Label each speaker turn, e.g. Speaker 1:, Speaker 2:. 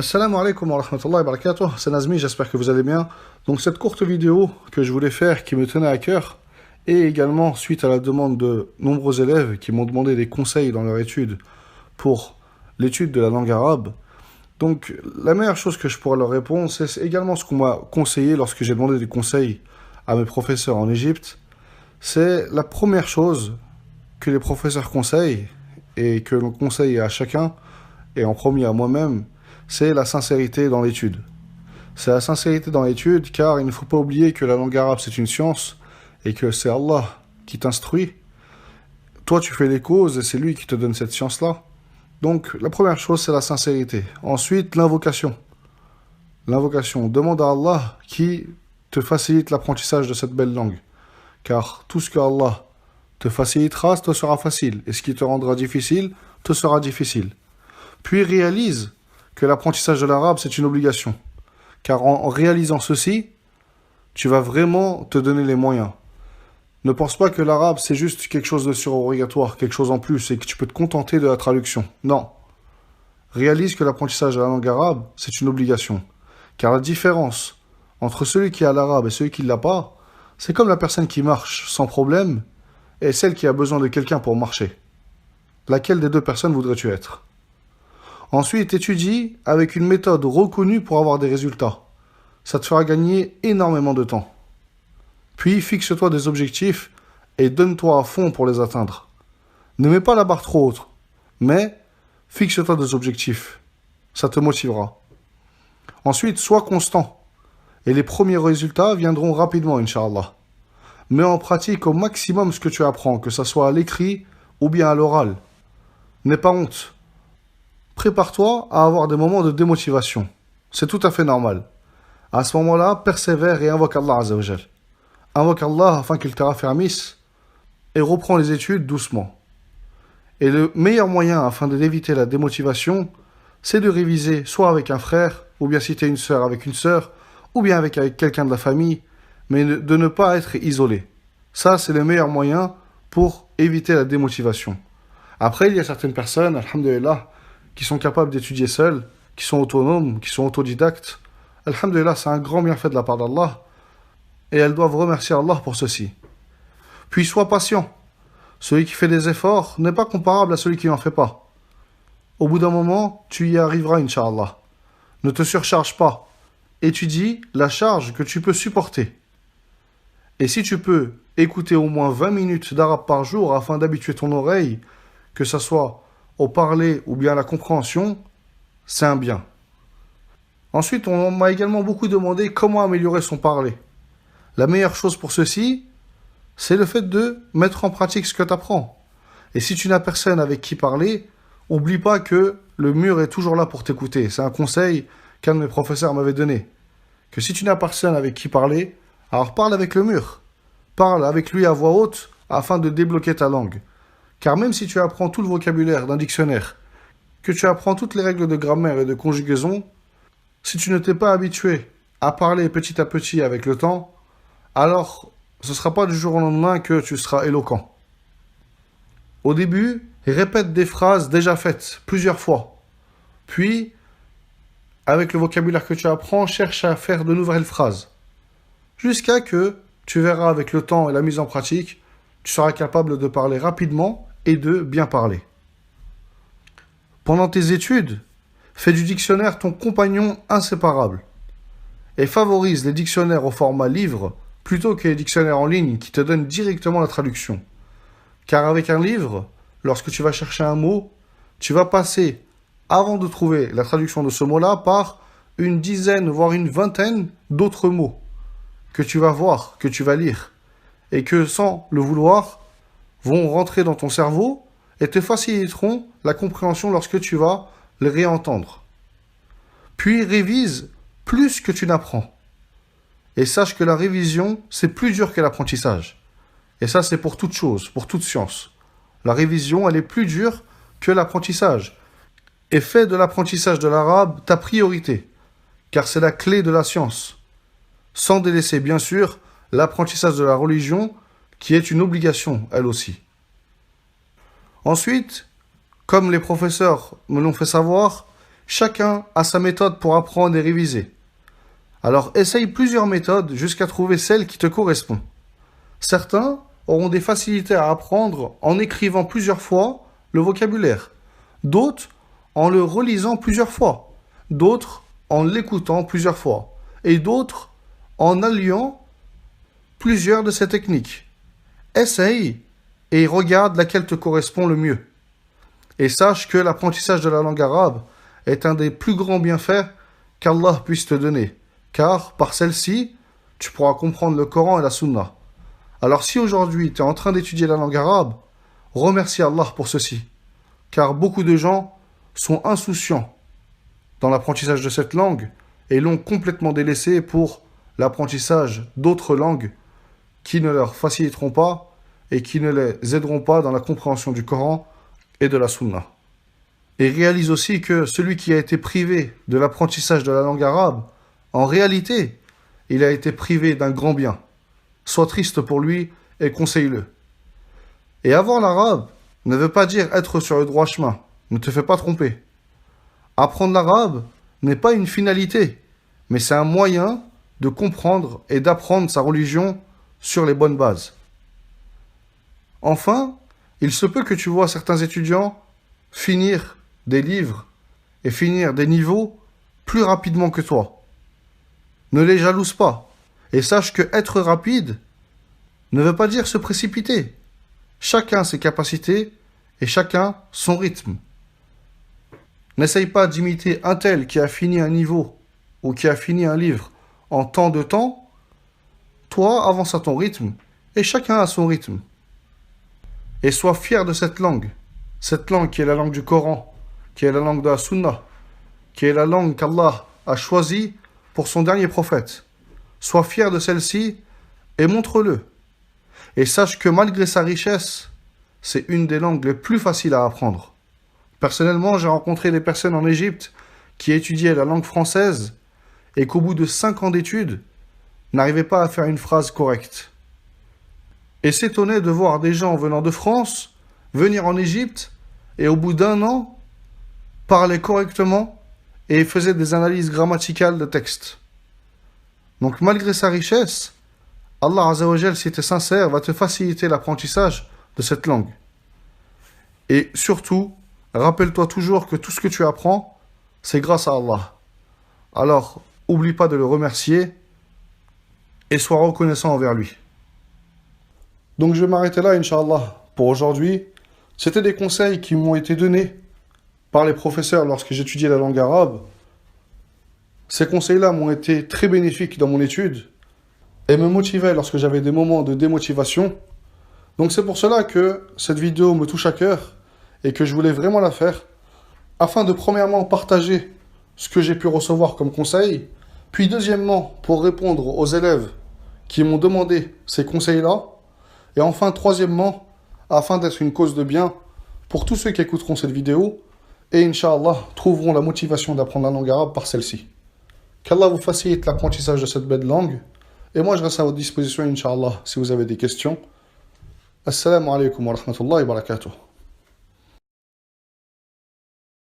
Speaker 1: Assalamu alaikum wa rahmatullahi wa barakatuh, c'est Nazmi, j'espère que vous allez bien. Donc cette courte vidéo que je voulais faire, qui me tenait à cœur, et également suite à la demande de nombreux élèves qui m'ont demandé des conseils dans leur étude pour l'étude de la langue arabe. Donc la meilleure chose que je pourrais leur répondre, c'est également ce qu'on m'a conseillé lorsque j'ai demandé des conseils à mes professeurs en Égypte. C'est la première chose que les professeurs conseillent, et que l'on conseille à chacun, et en premier à moi-même, c'est la sincérité dans l'étude. C'est la sincérité dans l'étude, car il ne faut pas oublier que la langue arabe c'est une science, et que c'est Allah qui t'instruit. Toi tu fais les causes, et c'est lui qui te donne cette science-là. Donc la première chose c'est la sincérité. Ensuite l'invocation. L'invocation, demande à Allah qui te facilite l'apprentissage de cette belle langue. Car tout ce que Allah te facilitera, te sera facile. Et ce qui te rendra difficile, te sera difficile. Puis réalise que l'apprentissage de l'arabe, c'est une obligation. Car en réalisant ceci, tu vas vraiment te donner les moyens. Ne pense pas que l'arabe, c'est juste quelque chose de surobligatoire, quelque chose en plus, et que tu peux te contenter de la traduction. Non. Réalise que l'apprentissage de la langue arabe, c'est une obligation. Car la différence entre celui qui a l'arabe et celui qui ne l'a pas, c'est comme la personne qui marche sans problème et celle qui a besoin de quelqu'un pour marcher. Laquelle des deux personnes voudrais-tu être ? Ensuite, étudie avec une méthode reconnue pour avoir des résultats. Ça te fera gagner énormément de temps. Puis, fixe-toi des objectifs et donne-toi à fond pour les atteindre. Ne mets pas la barre trop haute, mais fixe-toi des objectifs. Ça te motivera. Ensuite, sois constant. Et les premiers résultats viendront rapidement, Inch'Allah. Mets en pratique au maximum ce que tu apprends, que ce soit à l'écrit ou bien à l'oral. N'aie pas honte. Prépare-toi à avoir des moments de démotivation. C'est tout à fait normal. À ce moment-là, persévère et invoque Allah Azza wa Jal. Invoque Allah afin qu'il te raffermisse et reprends les études doucement. Et le meilleur moyen afin d'éviter la démotivation, c'est de réviser soit avec un frère, ou bien si tu es une sœur avec une sœur, ou bien avec quelqu'un de la famille, mais de ne pas être isolé. Ça, c'est le meilleur moyen pour éviter la démotivation. Après, il y a certaines personnes, alhamdulillah, qui sont capables d'étudier seuls, qui sont autonomes, qui sont autodidactes. Alhamdulillah, c'est un grand bienfait de la part d'Allah, et elles doivent remercier Allah pour ceci. Puis sois patient. Celui qui fait des efforts n'est pas comparable à celui qui n'en fait pas. Au bout d'un moment, tu y arriveras, Inch'Allah. Ne te surcharge pas. Étudie la charge que tu peux supporter. Et si tu peux écouter au moins 20 minutes d'arabe par jour afin d'habituer ton oreille, que ce soit au parler ou bien à la compréhension, c'est un bien. Ensuite, on m'a également beaucoup demandé comment améliorer son parler. La meilleure chose pour ceci, c'est le fait de mettre en pratique ce que tu apprends. Et si tu n'as personne avec qui parler, oublie pas que le mur est toujours là pour t'écouter. C'est un conseil qu'un de mes professeurs m'avait donné. Que si tu n'as personne avec qui parler, alors parle avec le mur. Parle avec lui à voix haute afin de débloquer ta langue. Car même si tu apprends tout le vocabulaire d'un dictionnaire, que tu apprends toutes les règles de grammaire et de conjugaison, si tu ne t'es pas habitué à parler petit à petit avec le temps, alors ce ne sera pas du jour au lendemain que tu seras éloquent. Au début, répète des phrases déjà faites plusieurs fois. Puis, avec le vocabulaire que tu apprends, cherche à faire de nouvelles phrases. Jusqu'à que tu verras avec le temps et la mise en pratique, tu seras capable de parler rapidement et de bien parler. Pendant tes études, fais du dictionnaire ton compagnon inséparable et favorise les dictionnaires au format livre plutôt que les dictionnaires en ligne qui te donnent directement la traduction. Car avec un livre, lorsque tu vas chercher un mot, tu vas passer, avant de trouver la traduction de ce mot-là, par une dizaine, voire une vingtaine d'autres mots que tu vas voir, que tu vas lire, et que sans le vouloir, vont rentrer dans ton cerveau et te faciliteront la compréhension lorsque tu vas les réentendre. Puis révise plus que tu n'apprends. Et sache que la révision, c'est plus dur que l'apprentissage. Et ça, c'est pour toute chose, pour toute science. La révision, elle est plus dure que l'apprentissage. Et fais de l'apprentissage de l'arabe ta priorité, car c'est la clé de la science. Sans délaisser, bien sûr, l'apprentissage de la religion, qui est une obligation, elle aussi. Ensuite, comme les professeurs me l'ont fait savoir, Chacun a sa méthode pour apprendre et réviser. Alors essaye plusieurs méthodes jusqu'à trouver celle qui te correspond. Certains auront des facilités à apprendre en écrivant plusieurs fois le vocabulaire. D'autres en le relisant plusieurs fois. D'autres en l'écoutant plusieurs fois. Et d'autres en alliant plusieurs de ces techniques. Essaye et regarde laquelle te correspond le mieux. Et sache que l'apprentissage de la langue arabe est un des plus grands bienfaits qu'Allah puisse te donner. Car par celle-ci, tu pourras comprendre le Coran et la Sunna. Alors si aujourd'hui tu es en train d'étudier la langue arabe, remercie Allah pour ceci. Car beaucoup de gens sont insouciants dans l'apprentissage de cette langue et l'ont complètement délaissée pour l'apprentissage d'autres langues qui ne leur faciliteront pas et qui ne les aideront pas dans la compréhension du Coran et de la Sunna. Et réalise aussi que celui qui a été privé de l'apprentissage de la langue arabe, en réalité, il a été privé d'un grand bien. Sois triste pour lui et conseille-le. Et avoir l'arabe ne veut pas dire être sur le droit chemin. Ne te fais pas tromper. Apprendre l'arabe n'est pas une finalité, mais c'est un moyen de comprendre et d'apprendre sa religion sur les bonnes bases. Enfin, il se peut que tu vois certains étudiants finir des livres et finir des niveaux plus rapidement que toi. Ne les jalouse pas et sache que être rapide ne veut pas dire se précipiter. Chacun ses capacités et chacun son rythme. N'essaye pas d'imiter un tel qui a fini un niveau ou qui a fini un livre en tant de temps. Toi, avance à ton rythme et chacun a son rythme. Et sois fier de cette langue qui est la langue du Coran, qui est la langue de la Sunna, qui est la langue qu'Allah a choisie pour son dernier prophète. Sois fier de celle-ci et montre-le. Et sache que malgré sa richesse, c'est une des langues les plus faciles à apprendre. Personnellement, j'ai rencontré des personnes en Égypte qui étudiaient la langue française et qu'au bout de 5 ans d'études, n'arrivaient pas à faire une phrase correcte. Et s'étonnaient de voir des gens venant de France venir en Égypte et au bout d'1 an, parlaient correctement et faisaient des analyses grammaticales de textes. Donc malgré sa richesse, Allah Azza wa Jal, si tu es sincère, va te faciliter l'apprentissage de cette langue. Et surtout, rappelle-toi toujours que tout ce que tu apprends, c'est grâce à Allah. Alors, oublie pas de le remercier et sois reconnaissant envers lui. Donc je vais m'arrêter là, Inch'Allah, pour aujourd'hui. C'était des conseils qui m'ont été donnés par les professeurs lorsque j'étudiais la langue arabe. Ces conseils-là m'ont été très bénéfiques dans mon étude et me motivaient lorsque j'avais des moments de démotivation. Donc c'est pour cela que cette vidéo me touche à cœur et que je voulais vraiment la faire afin de premièrement partager ce que j'ai pu recevoir comme conseil, puis deuxièmement pour répondre aux élèves qui m'ont demandé ces conseils-là, et enfin troisièmement afin d'être une cause de bien pour tous ceux qui écouteront cette vidéo et Inch'Allah trouveront la motivation d'apprendre la langue arabe par celle-ci. Qu'Allah vous facilite l'apprentissage de cette belle langue et moi je reste à votre disposition Inch'Allah si vous avez des questions. Assalamu alaikum wa rahmatullahi wa barakatuh.